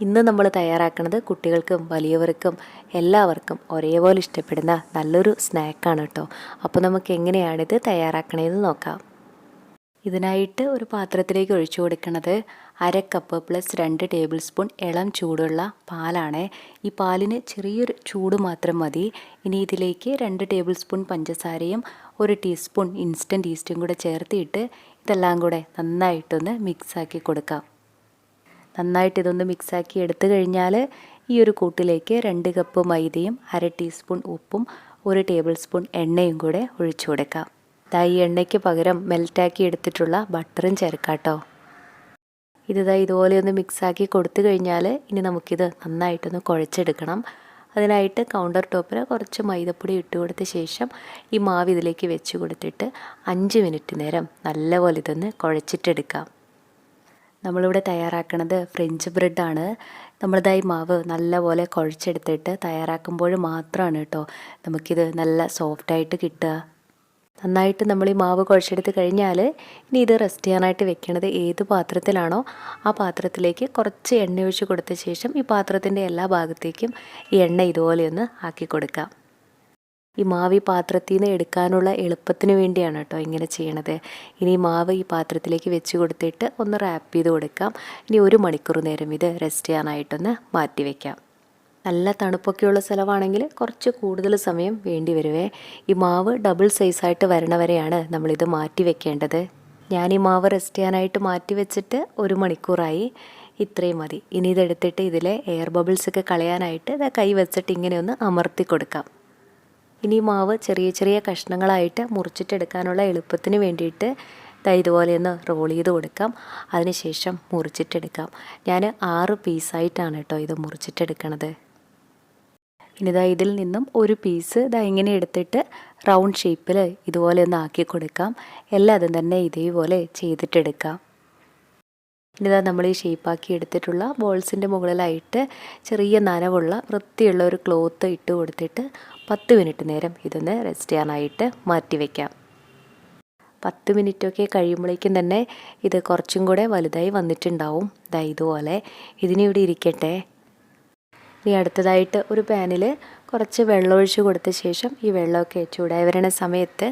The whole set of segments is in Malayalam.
ഇന്ന് നമ്മൾ തയ്യാറാക്കുന്നത് കുട്ടികൾക്കും വലിയവർക്കും എല്ലാവർക്കും ഒരേപോലെ ഇഷ്ടപ്പെടുന്ന നല്ലൊരു സ്നാക്കാണ് കേട്ടോ. അപ്പോൾ നമുക്ക് എങ്ങനെയാണിത് തയ്യാറാക്കണതെന്ന് നോക്കാം. ഇതിനായിട്ട് ഒരു പാത്രത്തിലേക്ക് ഒഴിച്ചു കൊടുക്കുന്നത് 1/2 കപ്പ് പ്ലസ് 2 ടേബിൾ സ്പൂൺ ഇളം ചൂടുള്ള പാലാണ്. ഈ പാലിന് ചെറിയൊരു ചൂട് മാത്രം മതി. ഇനി ഇതിലേക്ക് 2 ടേബിൾ സ്പൂൺ പഞ്ചസാരയും 1 ടീസ്പൂൺ ഇൻസ്റ്റൻറ്റ് ഈസ്റ്റും കൂടെ ചേർത്തിട്ട് ഇതെല്ലാം കൂടെ നന്നായിട്ടൊന്ന് മിക്സാക്കി കൊടുക്കാം. നന്നായിട്ട് ഇതൊന്ന് മിക്സാക്കി എടുത്തു കഴിഞ്ഞാൽ ഈ ഒരു കൂട്ടിലേക്ക് 2 കപ്പ് മൈദയും 1/2 ടീസ്പൂൺ ഉപ്പും 1 ടേബിൾ സ്പൂൺ എണ്ണയും കൂടെ ഒഴിച്ചു കൊടുക്കാം. ഈ എണ്ണയ്ക്ക് പകരം മെൽറ്റാക്കി എടുത്തിട്ടുള്ള ബട്ടറും ചേർക്കാം കേട്ടോ. ഇതുപോലെ ഒന്ന് മിക്സാക്കി കൊടുത്തു കഴിഞ്ഞാൽ ഇനി നമുക്കിത് നന്നായിട്ടൊന്ന് കുഴച്ചെടുക്കണം. അതിനായിട്ട് കൗണ്ടർ ടോപ്പിൽ കുറച്ച് മൈദപ്പൊടി ഇട്ട് കൊടുത്ത ശേഷം ഈ മാവ് ഇതിലേക്ക് വെച്ച് കൊടുത്തിട്ട് 5 മിനിറ്റ് നേരം നല്ലപോലെ ഇതൊന്ന് കുഴച്ചിട്ടെടുക്കാം. നമ്മളിവിടെ തയ്യാറാക്കുന്നത് ഫ്രഞ്ച് ബ്രെഡാണ്. നമ്മളിതായി മാവ് നല്ലപോലെ കുഴച്ചെടുത്തിട്ട് തയ്യാറാക്കുമ്പോൾ മാത്രമാണ് കേട്ടോ നമുക്കിത് നല്ല സോഫ്റ്റായിട്ട് കിട്ടുക. നന്നായിട്ട് നമ്മൾ ഈ മാവ് കുഴച്ചെടുത്ത് കഴിഞ്ഞാൽ ഇനി ഇത് റെസ്റ്റ് ചെയ്യാനായിട്ട് വെക്കണത് ഏത് പാത്രത്തിലാണോ ആ പാത്രത്തിലേക്ക് കുറച്ച് എണ്ണ ഒഴിച്ച് കൊടുത്ത ശേഷം ഈ പാത്രത്തിൻ്റെ എല്ലാ ഭാഗത്തേക്കും ഈ എണ്ണ ഇതുപോലെ ഒന്ന് ആക്കി കൊടുക്കാം. ഈ മാവ് ഈ പാത്രത്തിൽ നിന്ന് എടുക്കാനുള്ള എളുപ്പത്തിന് വേണ്ടിയാണ് കേട്ടോ ഇങ്ങനെ ചെയ്യണത്. ഇനി മാവ് ഈ പാത്രത്തിലേക്ക് വെച്ച് കൊടുത്തിട്ട് ഒന്ന് റാപ്പ് ചെയ്ത് കൊടുക്കാം. ഇനി 1 മണിക്കൂർ നേരം ഇത് റെസ്റ്റ് ചെയ്യാനായിട്ടൊന്ന് മാറ്റി വയ്ക്കാം. നല്ല തണുപ്പൊക്കെയുള്ള സ്ഥലമാണെങ്കിൽ കുറച്ച് കൂടുതൽ സമയം വേണ്ടി വരുവേ. ഈ മാവ് ഡബിൾ സൈസായിട്ട് വരണ വരെയാണ് നമ്മളിത് മാറ്റി വെക്കേണ്ടത്. ഞാൻ ഈ മാവ് റെസ്റ്റ് ചെയ്യാനായിട്ട് മാറ്റി വെച്ചിട്ട് 1 മണിക്കൂറായി. ഇത്രയും മതി. ഇനി ഇതെടുത്തിട്ട് ഇതിലെ എയർ ബബിൾസൊക്കെ കളയാനായിട്ട് കൈ വെച്ചിട്ട് ഇങ്ങനെ ഒന്ന് അമർത്തി കൊടുക്കാം. ഇനി മാവ് ചെറിയ ചെറിയ കഷ്ണങ്ങളായിട്ട് മുറിച്ചിട്ടെടുക്കാനുള്ള എളുപ്പത്തിന് വേണ്ടിയിട്ട് ഇതുപോലെ ഒന്ന് റോൾ ചെയ്ത് കൊടുക്കാം. അതിനുശേഷം മുറിച്ചിട്ടെടുക്കാം. ഞാൻ 6 പീസായിട്ടാണ് കേട്ടോ ഇത് മുറിച്ചിട്ടെടുക്കണത്. ഇനി ഇതിൽ നിന്നും ഒരു പീസ് ഇങ്ങനെ എടുത്തിട്ട് റൗണ്ട് ഷേപ്പിൽ ഇതുപോലെ ഒന്ന് ആക്കി കൊടുക്കാം. എല്ലാതും തന്നെ ഇതേപോലെ ചെയ്തിട്ടെടുക്കാം. ഇനി നമ്മൾ ഈ ഷേപ്പാക്കി എടുത്തിട്ടുള്ള ബോൾസിൻ്റെ മുകളിലായിട്ട് ചെറിയ നനവുള്ള വൃത്തിയുള്ള ഒരു ക്ലോത്ത് ഇട്ട് കൊടുത്തിട്ട് 10 മിനിറ്റ് നേരം ഇതൊന്ന് റെസ്റ്റ് ചെയ്യാനായിട്ട് മാറ്റി വയ്ക്കാം. 10 മിനിറ്റൊക്കെ കഴിയുമ്പോഴേക്കും തന്നെ ഇത് കുറച്ചും കൂടെ വലുതായി വന്നിട്ടുണ്ടാവും. ഇതുപോലെ ഇതിനിവിടെ ഇരിക്കട്ടെ. ഇനി അടുത്തതായിട്ട് ഒരു പാനിൽ കുറച്ച് വെള്ളം ഒഴിച്ച് കൊടുത്ത ശേഷം ഈ വെള്ളമൊക്കെ ചൂടായി വരുന്ന സമയത്ത്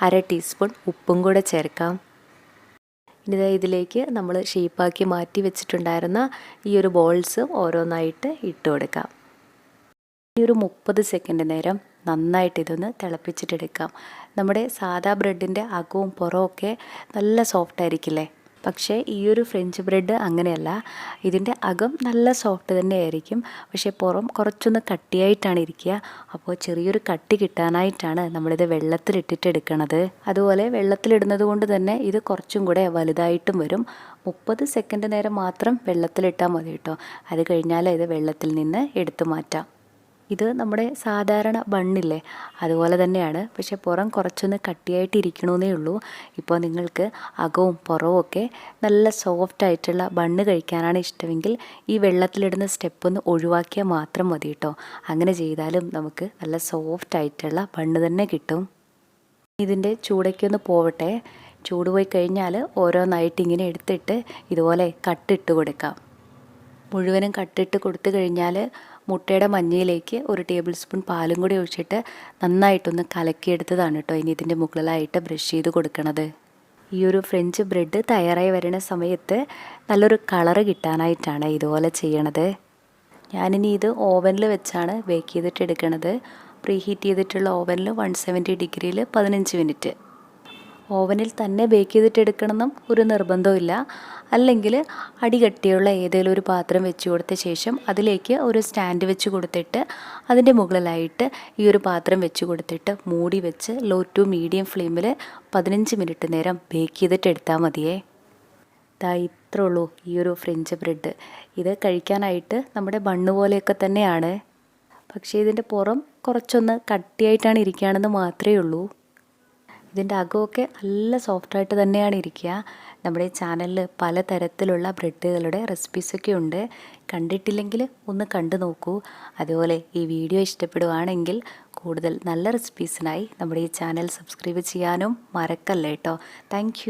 1/2 ടീസ്പൂൺ ഉപ്പും കൂടെ ചേർക്കാം. ഇനി ഇതിലേക്ക് നമ്മൾ ഷേപ്പാക്കി മാറ്റി വെച്ചിട്ടുണ്ടായിരുന്ന ഈ ഒരു ബോൾസ് ഓരോന്നായിട്ട് ഇട്ട് കൊടുക്കാം. ഈ ഒരു 30 സെക്കൻഡ് നേരം നന്നായിട്ട് ഇതൊന്ന് തിളപ്പിച്ചിട്ടെടുക്കാം. നമ്മുടെ സാദാ ബ്രെഡിൻ്റെ അകവും പുറവും ഒക്കെ നല്ല സോഫ്റ്റ് ആയിരിക്കില്ലേ? പക്ഷേ ഈ ഒരു ഫ്രഞ്ച് ബ്രെഡ് അങ്ങനെയല്ല. ഇതിൻ്റെ അകം നല്ല സോഫ്റ്റ് തന്നെ ആയിരിക്കും, പക്ഷേ പുറം കുറച്ചൊന്ന് കട്ടിയായിട്ടാണ് ഇരിക്കുക. അപ്പോൾ ചെറിയൊരു കട്ടി കിട്ടാനായിട്ടാണ് നമ്മളിത് വെള്ളത്തിലിട്ടിട്ടെടുക്കണത്. അതുപോലെ വെള്ളത്തിലിടുന്നത് കൊണ്ട് തന്നെ ഇത് കുറച്ചും കൂടെ വലുതായിട്ടും വരും. 30 സെക്കൻഡ് നേരം മാത്രം വെള്ളത്തിലിട്ടാൽ മതി കേട്ടോ. അത് കഴിഞ്ഞാൽ ഇത് വെള്ളത്തിൽ നിന്ന് എടുത്തു മാറ്റാം. ഇത് നമ്മുടെ സാധാരണ ബണ്ണില്ലേ അതുപോലെ തന്നെയാണ്, പക്ഷേ പുറം കുറച്ചൊന്ന് കട്ടിയായിട്ട് ഇരിക്കണമെന്നേ ഉള്ളൂ. ഇപ്പോൾ നിങ്ങൾക്ക് അകവും പുറവും ഒക്കെ നല്ല സോഫ്റ്റ് ആയിട്ടുള്ള ബണ്ണ് കഴിക്കാനാണ് ഇഷ്ടമെങ്കിൽ ഈ വെള്ളത്തിലിടുന്ന സ്റ്റെപ്പ് ഒന്ന് ഒഴിവാക്കിയാൽ മാത്രം മതി കേട്ടോ. അങ്ങനെ ചെയ്താലും നമുക്ക് നല്ല സോഫ്റ്റ് ആയിട്ടുള്ള ബണ്ണ് തന്നെ കിട്ടും. ഇതിൻ്റെ ചൂടൊക്കെ പോവട്ടെ. ചൂട് പോയി കഴിഞ്ഞാൽ ഓരോന്നായിട്ട് ഇങ്ങനെ എടുത്തിട്ട് ഇതുപോലെ കട്ടിട്ട് കൊടുക്കാം. മുഴുവനും കട്ടിട്ട് കൊടുത്തു കഴിഞ്ഞാൽ മുട്ടയുടെ മഞ്ഞയിലേക്ക് 1 ടേബിൾ സ്പൂൺ പാലും കൂടി ഒഴിച്ചിട്ട് നന്നായിട്ടൊന്ന് കലക്കിയെടുത്തതാണ് കേട്ടോ ഇനി ഇതിൻ്റെ മുകളിലായിട്ട് ബ്രഷ് ചെയ്ത് കൊടുക്കണത്. ഈ ഒരു ഫ്രഞ്ച് ബ്രെഡ് തയ്യാറായി വരുന്ന സമയത്ത് നല്ലൊരു കളറ് കിട്ടാനായിട്ടാണ് ഇതുപോലെ ചെയ്യണത്. ഞാനിനി ഇത് ഓവനിൽ വെച്ചാണ് ബേക്ക് ചെയ്തിട്ട് എടുക്കണത്. പ്രീ ഹീറ്റ് ചെയ്തിട്ടുള്ള ഓവനിൽ 170 ഡിഗ്രിയിൽ 15 മിനിറ്റ്. ഓവനിൽ തന്നെ ബേക്ക് ചെയ്തിട്ടെടുക്കണമെന്നും ഒരു നിർബന്ധമില്ല. അല്ലെങ്കിൽ അടികട്ടിയുള്ള ഏതെങ്കിലും ഒരു പാത്രം വെച്ച് കൊടുത്ത ശേഷം അതിലേക്ക് ഒരു സ്റ്റാൻഡ് വെച്ച് കൊടുത്തിട്ട് അതിൻ്റെ മുകളിലായിട്ട് ഈ ഒരു പാത്രം വെച്ച് കൊടുത്തിട്ട് മൂടി വെച്ച് ലോ ടു മീഡിയം ഫ്ലെയിമിൽ 15 മിനിറ്റ് നേരം ബേക്ക് ചെയ്തിട്ടെടുത്താൽ മതിയേ. ഇത്രേ ഉള്ളൂ ഈ ഒരു ഫ്രഞ്ച് ബ്രെഡ്. ഇത് കഴിക്കാനായിട്ട് നമ്മുടെ ബണ്ണ് പോലെയൊക്കെ തന്നെയാണ്, പക്ഷേ ഇതിൻ്റെ പുറം കുറച്ചൊന്ന് കട്ടിയായിട്ടാണ് ഇരിക്കുകയാണെന്ന് മാത്രമേ ഉള്ളൂ. ഇതിൻ്റെ അകമൊക്കെ നല്ല സോഫ്റ്റായിട്ട് തന്നെയാണ് ഇരിക്കുക. നമ്മുടെ ചാനലിൽ പലതരത്തിലുള്ള ബ്രെഡുകളുടെ റെസിപ്പീസൊക്കെ ഉണ്ട്. കണ്ടിട്ടില്ലെങ്കിൽ ഒന്ന് കണ്ടു നോക്കൂ. അതുപോലെ ഈ വീഡിയോ ഇഷ്ടപ്പെടുകയാണെങ്കിൽ കൂടുതൽ നല്ല റെസിപ്പീസിനായി നമ്മുടെ ഈ ചാനൽ സബ്സ്ക്രൈബ് ചെയ്യാനും മറക്കല്ലേ കേട്ടോ. താങ്ക്